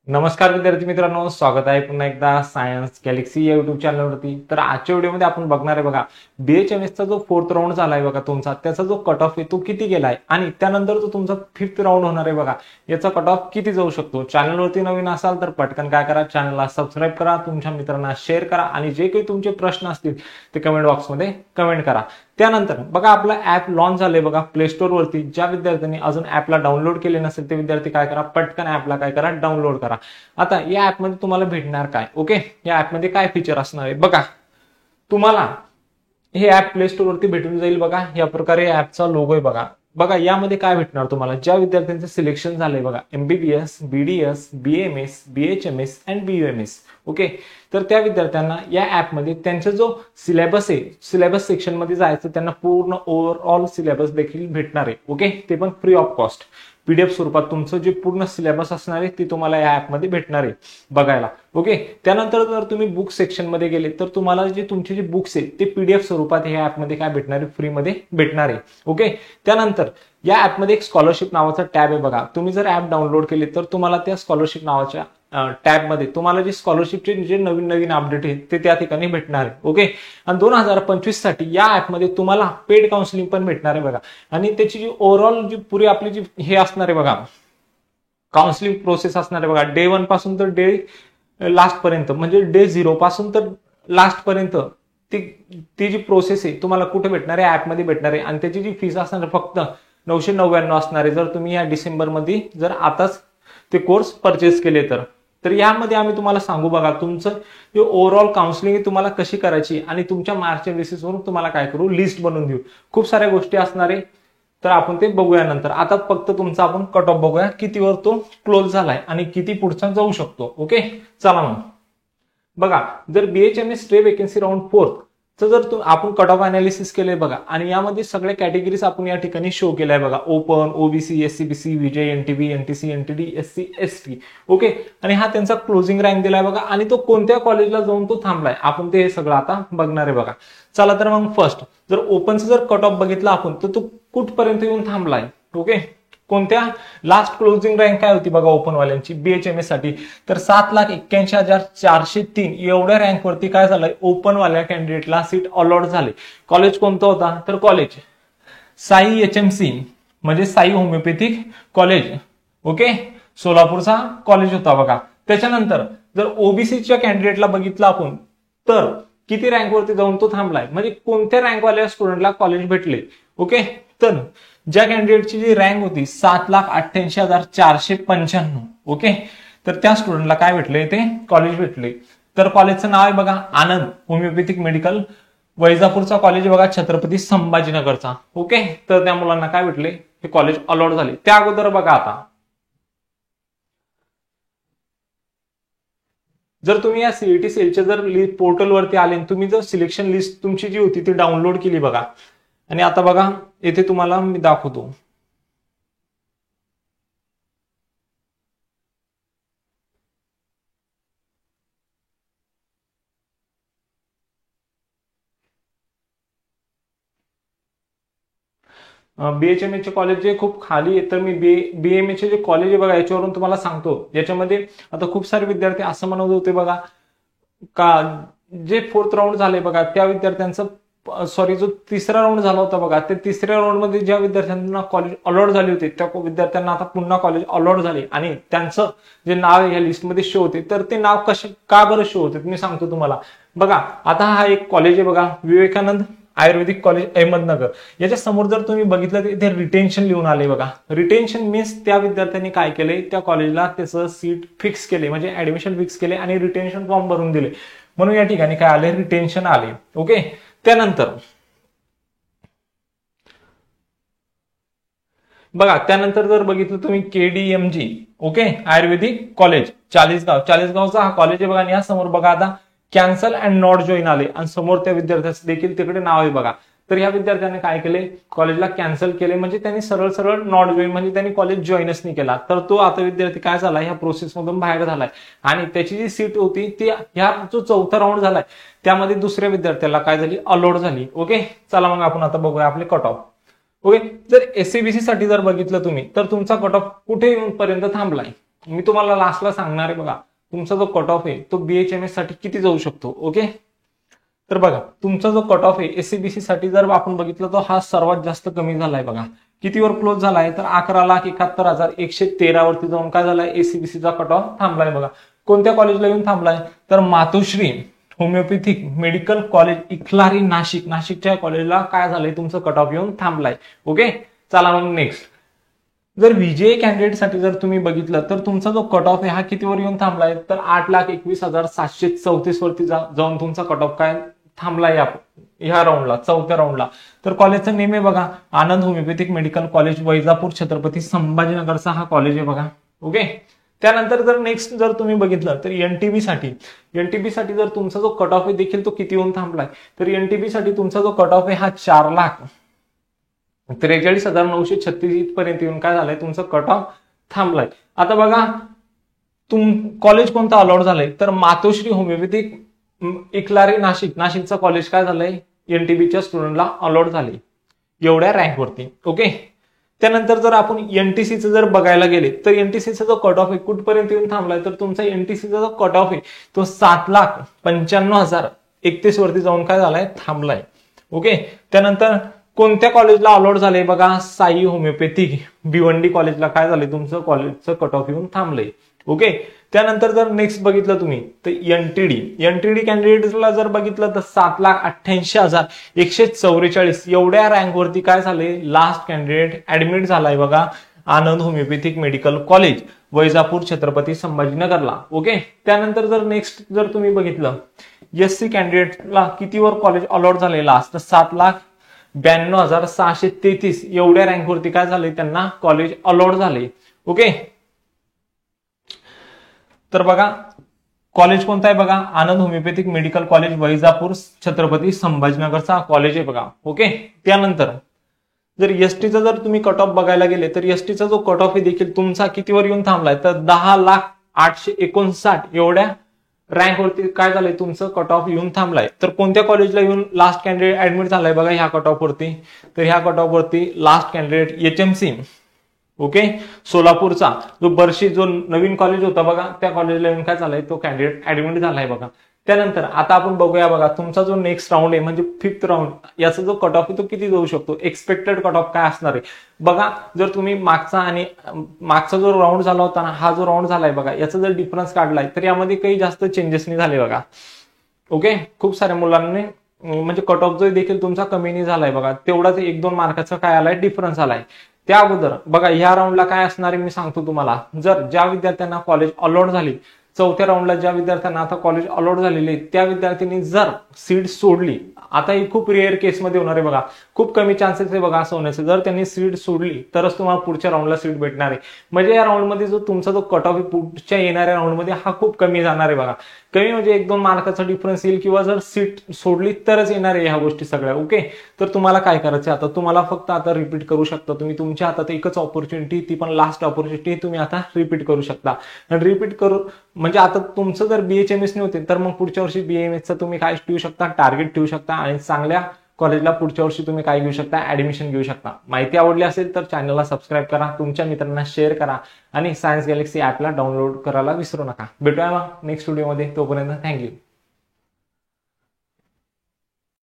नमस्कार विद्यार्थी मित्रांनो, स्वागत आहे पुन्हा एकदा सायन्स गॅलेक्सी या युट्यूब चॅनलवरती। तर आजच्या व्हिडिओमध्ये आपण बघणार आहे बघा बीएचएमएसचा जो 4th राऊंड झालाय बघा तुमचा, त्याचा जो कट ऑफ आहे तो किती गेलाय आणि त्यानंतर जो तुमचा 5th राऊंड होणार आहे बघा याचा कट ऑफ किती जाऊ शकतो। चॅनलवरती नवीन असाल तर पटकन काय करा, चॅनलला सबस्क्राइब करा, तुमच्या मित्रांना शेअर करा आणि जे काही तुमचे प्रश्न असतील ते कमेंट बॉक्समध्ये कमेंट करा। त्यानंतर बघा आपला ऍप लॉन्च झाले बघा प्ले स्टोर वरती। ज्या विद्यार्थ्यांनी अजून ऍपला डाउनलोड केले नसेल ते विद्यार्थी काय करा, पटकन ऍपला काय करा, डाउनलोड करा। आता या ऍप मध्ये तुम्हाला भेटणार काय, ओके, या ऍप मध्ये काय फीचर असणार आहे बघा। तुम्हाला हे ऍप प्ले स्टोर वरती भेटून जाईल बघा, या प्रकारे ऍपचा लोगो आहे बघा। बघा यामध्ये काय भेटणार तुम्हाला, ज्या विद्यार्थ्यांचे सिलेक्शन झालंय बघा MBBS, BDS, BMS, BHMS and BUMS, okay, तर त्या विद्यार्थ्यांना या ऍप मध्ये त्यांचा जो सिलेबस आहे, सिलेबस सेक्शन मध्ये जायचं, त्यांना पूर्ण ओव्हरऑल सिलेबस देखील भेटणार आहे, ओके, ते पण फ्री ऑफ कॉस्ट पीडीएफ स्वरूपात तुमचं जे पूर्ण सिलेबस असणार आहे ते तुम्हाला या ऍप मध्ये भेटणार आहे बघायला, ओके। त्यानंतर जर तुम्ही बुक सेक्शन मध्ये गेले तर तुम्हाला जे तुमचे जे बुक्स आहेत ते पीडीएफ स्वरूपात या ऍप मध्ये काय भेटणार आहे, फ्री मध्ये भेटणार आहे, ओके। त्यानंतर या ऍप मध्ये एक स्कॉलरशिप नावाचा टॅब आहे बघा। तुम्ही जर ऍप डाउनलोड केले तर तुम्हाला त्या स्कॉलरशिप नावाच्या टॅब मध्ये तुम्हाला जे स्कॉलरशिपचे जे नवीन नवीन अपडेट आहेत ते त्या ठिकाणी भेटणार आहे, ओके। आणि 2025 साठी या ऍप मध्ये तुम्हाला पेड काउन्सिलिंग पण भेटणार आहे बघा। आणि त्याची जी ओव्हरऑल जी पुरी आपली जी हे असणार आहे बघा, काउन्सिलिंग प्रोसेस असणार आहे बघा, डे 1 पासून तर डे लास्ट पर्यंत, म्हणजे डे 0 पासून तर लास्ट पर्यंत ती जी प्रोसेस आहे तुम्हाला कुठे भेटणार आहे, ऍप मध्ये भेटणार आहे। आणि त्याची जी फीस असणार आहे फक्त 999 असणार आहे, जर तुम्ही या डिसेंबर मध्ये जर आताच ते कोर्स परचेस केले तर यामध्ये आम्ही तुम्हाला सांगू बघा तुमचं जे ओव्हरऑल काउन्सिलिंग तुम्हाला कशी करायची आणि तुमच्या मार्कच्या बेसिसवरून तुम्हाला काय करू, लिस्ट बनवून देऊ। खूप साऱ्या गोष्टी असणार आहे, तर आपण ते बघूया नंतर। आता फक्त तुमचा आपण कट ऑफ बघूया, कितीवर तो क्लोज झालाय आणि किती पुढचा जाऊ शकतो, ओके। चला मग बघा, जर बीएचएमएस स्ट्रे वेकेन्सी राऊंड 4 जर आपण कट ऑफ अनालिसिस केले बघा आणि यामध्ये सगळे कॅटेगरीज आपण या ठिकाणी शो केलाय बघा, open, OBC, SCBC, VJ, NTB, NTC, NTD, SC, ST, okay. आणि हा त्यांचा क्लोजिंग रँक दिलाय बघा आणि तो कोणत्या कॉलेजला जाऊन तो थांबलाय आपण ते सगळं आता बघणार आहे बघा। चला तर मग फर्स्ट जर ओपनचं जर कट ऑफ बघितला आपण तर तो कुठपर्यंत येऊन थांबलाय, ओके। कोणत्या लास्ट क्लोजिंग रँक काय होती बघा ओपन वाल्यांची बीएचएमएस साठी, तर 7,81,403 एवढ्या रँक वरती काय झालंय, ओपन वाल्या कॅन्डिडेटला सीट अलॉट झाले। कॉलेज कोणतं होता, तर कॉलेज साई एचएमसी म्हणजे साई होमिओपॅथिक कॉलेज, ओके, सोलापूरचा कॉलेज होता बघा। त्याच्यानंतर जर ओबीसीच्या कॅन्डिडेटला बघितलं आपण तर किती रँक वरती जाऊन तो थांबलाय, म्हणजे कोणत्या रँकवाल्या स्टुडंटला कॉलेज भेटले, ओके। तर ज्या कॅन्डिडेटची जी रँक होती 7,88,495, ओके, तर त्या स्टुडंटला काय भेटले, ते कॉलेज भेटले। तर कॉलेजचं नाव आहे बघा आनंद होमिओपॅथिक मेडिकल, वैजापूरचा कॉलेज बघा, छत्रपती संभाजीनगरचा, ओके। तर त्या मुलांना काय भेटले, हे कॉलेज अलॉट झाले। त्या अगोदर बघा आता जर तुम्ही या सीईटी सेलच्या जर पोर्टल वरती आले, तुम्ही जर सिलेक्शन लिस्ट तुमची जी होती ती डाउनलोड केली बघा आणि आता बघा येथे तुम्हाला मी दाखवतो, बीएचएमएस चे कॉलेज जे खूप खाली आहे, तर मी बीएमए चे जे कॉलेज आहे बघा याच्यावरून तुम्हाला सांगतो। याच्यामध्ये आता खूप सारे विद्यार्थी असं म्हणत होते बघा का जे 4th राऊंड झाले बघा त्या विद्यार्थ्यांचं, सॉरी, जो 3रा राऊंड झाला होता बघा, ते 3ऱ्या राऊंड मध्ये ज्या विद्यार्थ्यांना कॉलेज अलॉट झाले होते त्या विद्यार्थ्यांना आता पुन्हा कॉलेज अलॉट झाले आणि त्यांचं जे नाव आहे या लिस्टमध्ये शो होते। तर ते नाव का बरं शो होते मी सांगतो तुम्हाला बघा। आता हा एक कॉलेज आहे बघा, विवेकानंद आयुर्वेदिक कॉलेज अहमदनगर। याच्या समोर जर तुम्ही बघितलं तर इथे रिटेन्शन लिहून आले बघा। रिटेन्शन मीन्स त्या विद्यार्थ्यांनी काय केले, त्या कॉलेजला त्याचं सीट फिक्स केले, म्हणजे ऍडमिशन फिक्स केले आणि रिटेन्शन फॉर्म भरून दिले, म्हणून या ठिकाणी काय आले, रिटेन्शन आले, ओके। त्यानंतर बघा, त्यानंतर जर बघितलं तुम्ही केडीएमजी, ओके, आयुर्वेदिक कॉलेज चाळीसगावचा हा कॉलेज आहे बघा। आणि या समोर बघा आता कॅन्सल अँड नॉट जॉईन आले आणि समोर त्या विद्यार्थ्याचं देखील तिकडे नाव आहे बघा। तर या विद्यार्थ्यांनी काय केले, कॉलेजला कॅन्सल केले, म्हणजे त्यांनी सरळ सरळ नॉट जॉईन, म्हणजे त्यांनी कॉलेज जॉईनच नाही केला। तर तो आता विद्यार्थी काय झाला, ह्या प्रोसेसमधून बाहेर झालाय आणि त्याची जी सीट होती ती ह्या जो 4था राऊंड झालाय त्यामध्ये दुसऱ्या विद्यार्थ्याला काय झाली, अलॉट झाली, ओके। चला मग आपण आता बघूया आपले कट ऑफ, ओके। जर एससीबीसी साठी जर बघितलं तुम्ही तर तुमचा कट ऑफ कुठे पर्यंत थांबलाय, मी तुम्हाला लास्टला सांगणार आहे बघा तुमचा जो कट ऑफ आहे तो BHMS साठी किती जाऊ शकतो. ओके, तर बघा तुमचा जो कट ऑफ आहे SCBC साठी जर आपण बघितलं तर हा सर्वात जास्त कमी झालाय बघा. कितीवर क्लोज झालाय तर 11,71,113 वरती जाऊन काय झालाय SCBC चा कट ऑफ थांबलाय बघा. कोणत्या कॉलेजला येऊन थांबलाय तर मातोश्री होमिओपॅथिक मेडिकल कॉलेज इखलारी नाशिक, नाशिकच्या कॉलेजला काय झालंय तुमचं कट ऑफ येऊन थांबलाय. ओके, चला मग नेक्स्ट. जर VJA कॅन्डिडेट साठी जर तुम्ही बघितलं तर तुमचा जो कट ऑफ आहे हा कितीवर येऊन थांबलाय तर 8,21,734 वरती जाऊन तुमचा कट ऑफ काय थांबलाय ह्या राऊंडला, चौथ्या राऊंडला. तर कॉलेजचं नेम आहे बघा Anand homeopathic medical college Vaijapur Chhatrapati संभाजीनगरचा हा कॉलेज आहे बघा. ओके, त्यानंतर जर नेक्स्ट जर तुम्ही बघितलं तर NTB साठी जर तुमचा जो कट ऑफ आहे देखील तो किती येऊन थांबलाय तर NTB साठी तुमचा जो कट ऑफ आहे हा 4,43,936 इथपर्यंत येऊन काय झालंय तुमचं कट ऑफ थांबलाय. आता बघा कॉलेज कोणतं अलॉट झालंय तर मातोश्री होमिओपॅथिक इखलारी नाशिक, नाशिकचं कॉलेज काय झालंय NTBच्या स्टुडंटला अलॉट झाले एवढ्या रँकवरती. ओके, त्यानंतर जर आपण NTCचं जर बघायला गेले तर NTCचा जो कट ऑफ आहे कुठपर्यंत येऊन थांबलाय तर तुमचा NTCचा जो कट ऑफ आहे तो 7,95,031 वरती जाऊन काय झालाय थांबलाय. ओके, त्यानंतर कोणत्या कॉलेजला अलॉट झाले बघा साई होमिओपॅथिक भिवंडी कॉलेजला काय झालंय तुमचं कॉलेजचं कट ऑफ येऊन थांबलंय. ओके, त्यानंतर जर नेक्स्ट बघितलं तुम्ही तर NTD कॅन्डिडेटला जर बघितलं तर 7,88,144 एवढ्या रँकवरती काय झाले लास्ट कॅन्डिडेट ऍडमिट झालाय बघा Anand homeopathic medical college Vaijapur Chhatrapati संभाजीनगरला. ओके, त्यानंतर जर नेक्स्ट जर तुम्ही बघितलं SC कॅन्डिडेटला कितीवर कॉलेज अलॉट झाले लास्ट तर 7,92,633 एवढ्या रँकवरती काय झाले त्यांना कॉलेज अलॉट झाले. ओके, तर बघा कॉलेज कोणता आहे बघा Anand homeopathic medical college Vaijapur Chhatrapati संभाजीनगरचा कॉलेज आहे बघा. ओके, त्यानंतर जर STचा जर तुम्ही कट ऑफ बघायला गेले तर STचा जो कट ऑफ आहे देखील तुमचा कितीवर येऊन थांबलाय तर 10,08,59 एवढ्या रँकवरती काय झालंय तुमचं कट ऑफ येऊन थांबलाय. तर कोणत्या कॉलेजला येऊन लास्ट कॅन्डिडेट ऍडमिट झालाय बघा ह्या कट ऑफ वरती तर ह्या कट ऑफ वरती लास्ट कॅन्डिडेट HMC ओके सोलापूरचा जो बर्शी जो नवीन कॉलेज होता बघा त्या कॉलेजला येऊन काय झालाय तो कॅन्डिडेट ऍडमिट झालाय बघा. त्यानंतर आता आपण बघूया बघा तुमचा जो नेक्स्ट राऊंड आहे म्हणजे 5th राऊंड याचा जो कट ऑफ आहे तो किती जाऊ शकतो एक्सपेक्टेड कट ऑफ काय असणार आहे बघा. जर तुम्ही मागचा जो राऊंड झाला होता ना हा जो राऊंड झालाय बघा याचा जर डिफरन्स काढलाय तर यामध्ये काही जास्त चेंजेस नाही झाले बघा. ओके खूप साऱ्या मुलांनी म्हणजे कट ऑफ जो देखील तुमचा कमी नाही झालाय बघा तेवढाच 1-2 मार्काचा काय आलाय डिफरन्स आलाय. त्या अगोदर बघा ह्या राऊंडला काय असणार आहे मी सांगतो तुम्हाला. जर ज्या विद्यार्थ्यांना कॉलेज अलॉट झाली चौथ्या राऊंडला ज्या विद्यार्थ्यांना आता कॉलेज अलॉट झालेले त्या विद्यार्थ्यांनी जर सीट सोडली आता ही खूप रेअर केसमध्ये होणार आहे बघा खूप कमी चान्सेस आहे बघा असं होण्याचे. जर त्यांनी सीट सोडली तरच तुम्हाला पुढच्या राऊंडला सीट भेटणार आहे. म्हणजे या राऊंडमध्ये जो तुमचा जो कट ऑफ पुढच्या येणाऱ्या राऊंडमध्ये हा खूप कमी जाणार आहे बघा. कमी म्हणजे 1-2 मार्काचा डिफरन्स येईल किंवा जर सीट सोडली तरच येणार आहे ह्या गोष्टी सगळ्या. ओके तर तुम्हाला काय करायचं आता तुम्हाला फक्त आता रिपीट करू शकता तुम्ही. तुमच्या हातात एकच ऑपॉर्च्युनिटी ती पण लास्ट ऑपॉर्च्युनिटी तुम्ही आता रिपीट करू शकता. आणि रिपीट करू म्हणजे आता तुमचं जर BHMS नाही होते तर मग पुढच्या वर्षी BAMS तुम्ही काय ठेवू शकता टार्गेट ठेवू शकता आणि चांगल्या कॉलेजला पुढच्या वर्षी तुम्ही काय घेऊ शकता ऍडमिशन घेऊ शकता. माहिती आवडली असेल तर चॅनलला सबस्क्राईब करा तुमच्या मित्रांना शेअर करा आणि सायन्स गॅलेक्सी ऍपला डाउनलोड करायला विसरू नका. भेटूया मग नेक्स्ट व्हिडिओमध्ये तोपर्यंत थँक्यू.